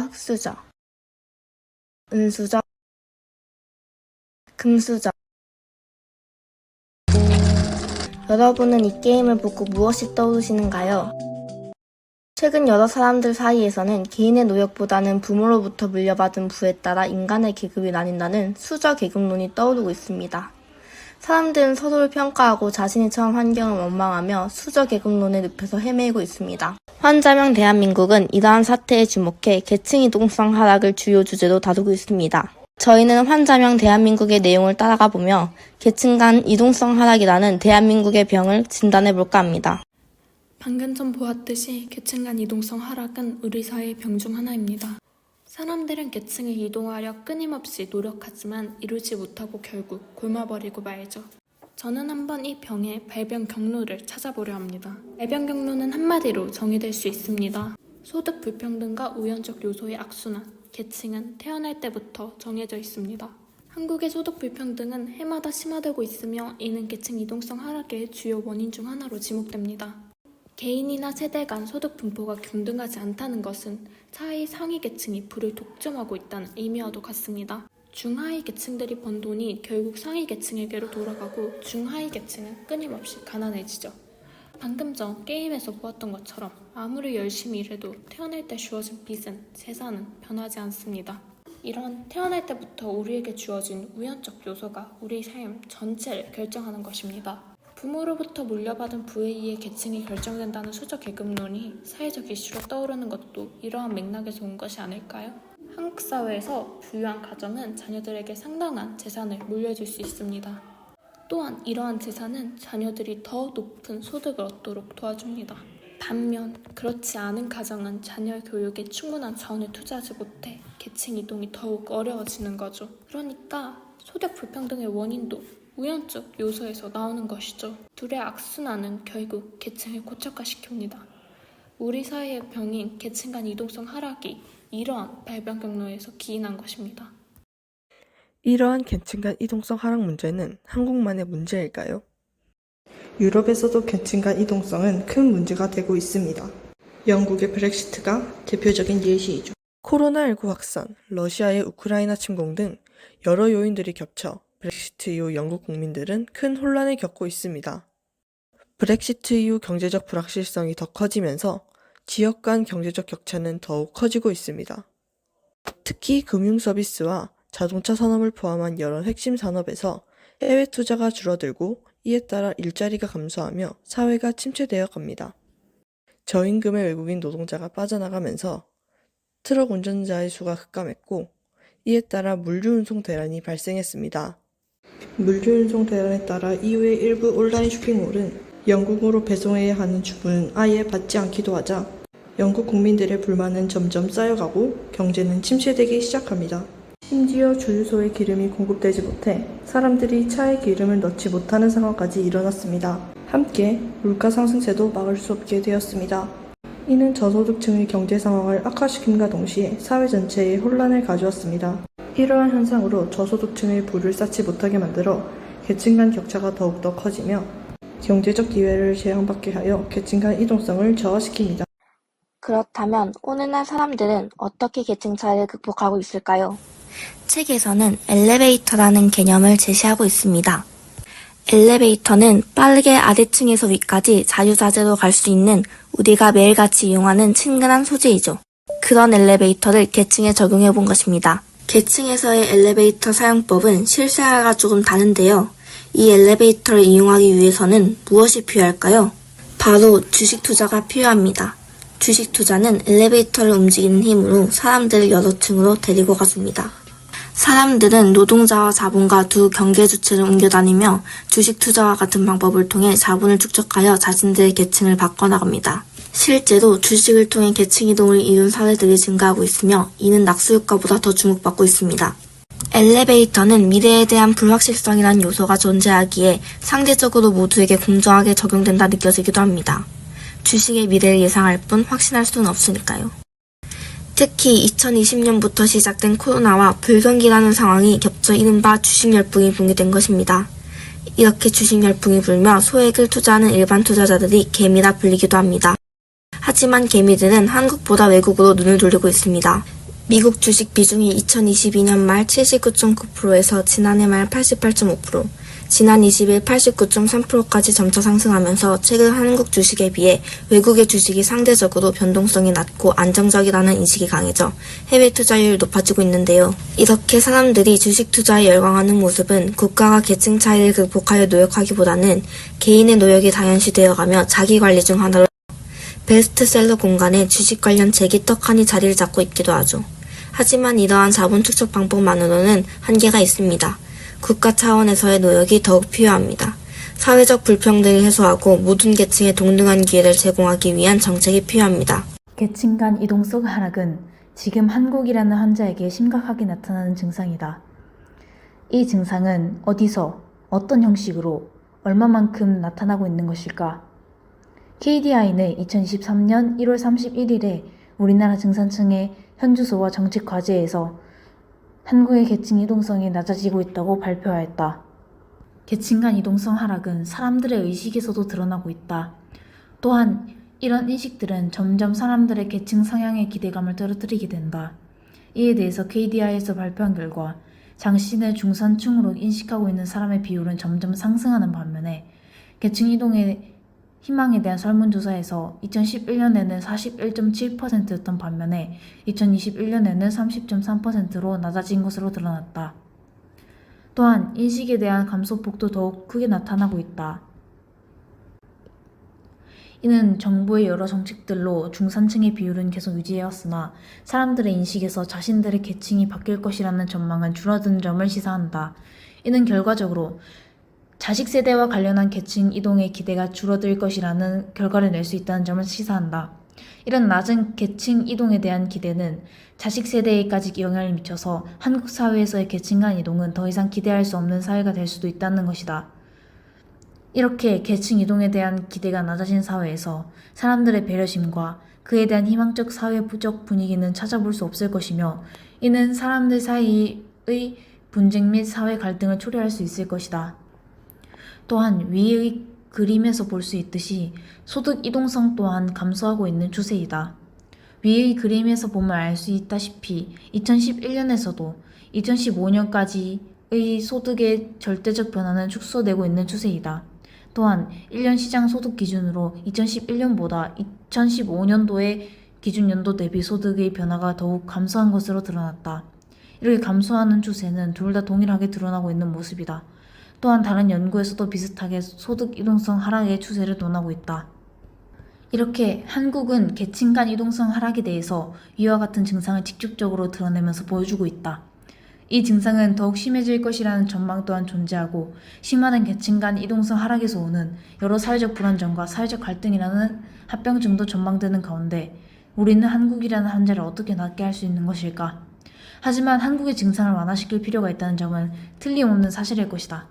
흑수저, 은수저, 금수저. 여러분은 이 게임을 보고 무엇이 떠오르시는가요? 최근 여러 사람들 사이에서는 개인의 노력보다는 부모로부터 물려받은 부에 따라 인간의 계급이 나뉜다는 수저 계급론이 떠오르고 있습니다. 사람들은 서로를 평가하고 자신이 처한 환경을 원망하며 수저 계급론의 늪에서 헤매고 있습니다. 환자명 대한민국은 이러한 사태에 주목해 계층 이동성 하락을 주요 주제로 다루고 있습니다. 저희는 환자명 대한민국의 내용을 따라가 보며 계층 간 이동성 하락이라는 대한민국의 병을 진단해볼까 합니다. 방금 전 보았듯이 계층 간 이동성 하락은 우리 사회의 병 중 하나입니다. 사람들은 계층을 이동하려 끊임없이 노력하지만 이루지 못하고 결국 굶어버리고 말죠. 저는 한번 이 병의 발병 경로를 찾아보려 합니다. 발병 경로는 한마디로 정의될 수 있습니다. 소득 불평등과 우연적 요소의 악순환, 계층은 태어날 때부터 정해져 있습니다. 한국의 소득 불평등은 해마다 심화되고 있으며 이는 계층 이동성 하락의 주요 원인 중 하나로 지목됩니다. 개인이나 세대 간 소득 분포가 균등하지 않다는 것은 차이 상위 계층이 부를 독점하고 있다는 의미와도 같습니다. 중하위 계층들이 번 돈이 결국 상위 계층에게로 돌아가고 중하위 계층은 끊임없이 가난해지죠. 방금 전 게임에서 보았던 것처럼 아무리 열심히 일해도 태어날 때 주어진 빚은, 재산은 변하지 않습니다. 이런 태어날 때부터 우리에게 주어진 우연적 요소가 우리 삶 전체를 결정하는 것입니다. 부모로부터 물려받은 부에 의해 계층이 결정된다는 수저 계급론이 사회적 이슈로 떠오르는 것도 이러한 맥락에서 온 것이 아닐까요? 한국 사회에서 부유한 가정은 자녀들에게 상당한 재산을 물려줄 수 있습니다. 또한 이러한 재산은 자녀들이 더 높은 소득을 얻도록 도와줍니다. 반면 그렇지 않은 가정은 자녀의 교육에 충분한 자원을 투자하지 못해 계층 이동이 더욱 어려워지는 거죠. 그러니까 소득 불평등의 원인도 우연적 요소에서 나오는 것이죠. 둘의 악순환은 결국 계층을 고착화시킵니다. 우리 사회의 병인 계층 간 이동성 하락이 이러한 발병 경로에서 기인한 것입니다. 이러한 계층 간 이동성 하락 문제는 한국만의 문제일까요? 유럽에서도 계층 간 이동성은 큰 문제가 되고 있습니다. 영국의 브렉시트가 대표적인 예시이죠. 코로나19 확산, 러시아의 우크라이나 침공 등 여러 요인들이 겹쳐 브렉시트 이후 영국 국민들은 큰 혼란을 겪고 있습니다. 브렉시트 이후 경제적 불확실성이 더 커지면서 지역 간 경제적 격차는 더욱 커지고 있습니다. 특히 금융서비스와 자동차 산업을 포함한 여러 핵심 산업에서 해외 투자가 줄어들고 이에 따라 일자리가 감소하며 사회가 침체되어 갑니다. 저임금의 외국인 노동자가 빠져나가면서 트럭 운전자의 수가 급감했고 이에 따라 물류운송 대란이 발생했습니다. 물류운송 대란에 따라 이후에 일부 온라인 쇼핑몰은 영국으로 배송해야 하는 주문은 아예 받지 않기도 하자 영국 국민들의 불만은 점점 쌓여가고 경제는 침체되기 시작합니다. 심지어 주유소에 기름이 공급되지 못해 사람들이 차에 기름을 넣지 못하는 상황까지 일어났습니다. 함께 물가 상승세도 막을 수 없게 되었습니다. 이는 저소득층의 경제 상황을 악화시킴과 동시에 사회 전체에 혼란을 가져왔습니다. 이러한 현상으로 저소득층의 부를 쌓지 못하게 만들어 계층 간 격차가 더욱더 커지며 경제적 기회를 제한받게 하여 계층 간 이동성을 저하시킵니다. 그렇다면 오늘날 사람들은 어떻게 계층 차이를 극복하고 있을까요? 책에서는 엘리베이터라는 개념을 제시하고 있습니다. 엘리베이터는 빠르게 아래층에서 위까지 자유자재로 갈 수 있는 우리가 매일같이 이용하는 친근한 소재이죠. 그런 엘리베이터를 계층에 적용해 본 것입니다. 계층에서의 엘리베이터 사용법은 실생활과 조금 다른데요. 이 엘리베이터를 이용하기 위해서는 무엇이 필요할까요? 바로 주식 투자가 필요합니다. 주식 투자는 엘리베이터를 움직이는 힘으로 사람들을 여러 층으로 데리고 가줍니다. 사람들은 노동자와 자본가 두 경계 주체를 옮겨다니며 주식 투자와 같은 방법을 통해 자본을 축적하여 자신들의 계층을 바꿔나갑니다. 실제로 주식을 통해 계층 이동을 이룬 사례들이 증가하고 있으며 이는 낙수 효과보다 더 주목받고 있습니다. 엘리베이터는 미래에 대한 불확실성이라는 요소가 존재하기에 상대적으로 모두에게 공정하게 적용된다 느껴지기도 합니다. 주식의 미래를 예상할 뿐 확신할 수는 없으니까요. 특히 2020년부터 시작된 코로나와 불경기라는 상황이 겹쳐 이른바 주식 열풍이 붕괴된 것입니다. 이렇게 주식 열풍이 불며 소액을 투자하는 일반 투자자들이 개미라 불리기도 합니다. 하지만 개미들은 한국보다 외국으로 눈을 돌리고 있습니다. 미국 주식 비중이 2022년 말 79.9%에서 지난해 말 88.5%, 지난 20일 89.3%까지 점차 상승하면서 최근 한국 주식에 비해 외국의 주식이 상대적으로 변동성이 낮고 안정적이라는 인식이 강해져 해외 투자율이 높아지고 있는데요. 이렇게 사람들이 주식 투자에 열광하는 모습은 국가가 계층 차이를 극복하려 노력하기보다는 개인의 노력이 당연시되어가며 자기관리 중 하나로 베스트셀러 공간에 주식 관련 책이 떡하니 자리를 잡고 있기도 하죠. 하지만 이러한 자본 축적 방법만으로는 한계가 있습니다. 국가 차원에서의 노력이 더욱 필요합니다. 사회적 불평등을 해소하고 모든 계층에 동등한 기회를 제공하기 위한 정책이 필요합니다. 계층 간 이동성 하락은 지금 한국이라는 환자에게 심각하게 나타나는 증상이다. 이 증상은 어디서, 어떤 형식으로, 얼마만큼 나타나고 있는 것일까? KDI는 2023년 1월 31일에 우리나라 증산청의 현주소와 정책 과제에서 한국의 계층 이동성이 낮아지고 있다고 발표하였다. 계층 간 이동성 하락은 사람들의 의식에서도 드러나고 있다. 또한 이런 인식들은 점점 사람들의 계층 성향의 기대감을 떨어뜨리게 된다. 이에 대해서 KDI에서 발표한 결과 자신을 중산층으로 인식하고 있는 사람의 비율은 점점 상승하는 반면에 계층 이동의 희망에 대한 설문조사에서 2011년에는 41.7%였던 반면에 2021년에는 30.3%로 낮아진 것으로 드러났다. 또한 인식에 대한 감소폭도 더욱 크게 나타나고 있다. 이는 정부의 여러 정책들로 중산층의 비율은 계속 유지해왔으나 사람들의 인식에서 자신들의 계층이 바뀔 것이라는 전망은 줄어든 점을 시사한다. 이는 결과적으로 자식 세대와 관련한 계층 이동의 기대가 줄어들 것이라는 결과를 낼 수 있다는 점을 시사한다. 이런 낮은 계층 이동에 대한 기대는 자식 세대에까지 영향을 미쳐서 한국 사회에서의 계층 간 이동은 더 이상 기대할 수 없는 사회가 될 수도 있다는 것이다. 이렇게 계층 이동에 대한 기대가 낮아진 사회에서 사람들의 배려심과 그에 대한 희망적 사회적 분위기는 찾아볼 수 없을 것이며 이는 사람들 사이의 분쟁 및 사회 갈등을 초래할 수 있을 것이다. 또한 위의 그림에서 볼 수 있듯이 소득 이동성 또한 감소하고 있는 추세이다. 위의 그림에서 보면 알 수 있다시피 2011년에서도 2015년까지의 소득의 절대적 변화는 축소되고 있는 추세이다. 또한 1년 시장 소득 기준으로 2011년보다 2015년도의 기준 연도 대비 소득의 변화가 더욱 감소한 것으로 드러났다. 이렇게 감소하는 추세는 둘 다 동일하게 드러나고 있는 모습이다. 또한 다른 연구에서도 비슷하게 소득 이동성 하락의 추세를 논하고 있다. 이렇게 한국은 계층 간 이동성 하락에 대해서 위와 같은 증상을 직접적으로 드러내면서 보여주고 있다. 이 증상은 더욱 심해질 것이라는 전망 또한 존재하고 심화된 계층 간 이동성 하락에서 오는 여러 사회적 불안정과 사회적 갈등이라는 합병증도 전망되는 가운데 우리는 한국이라는 환자를 어떻게 낫게 할 수 있는 것일까? 하지만 한국의 증상을 완화시킬 필요가 있다는 점은 틀림없는 사실일 것이다.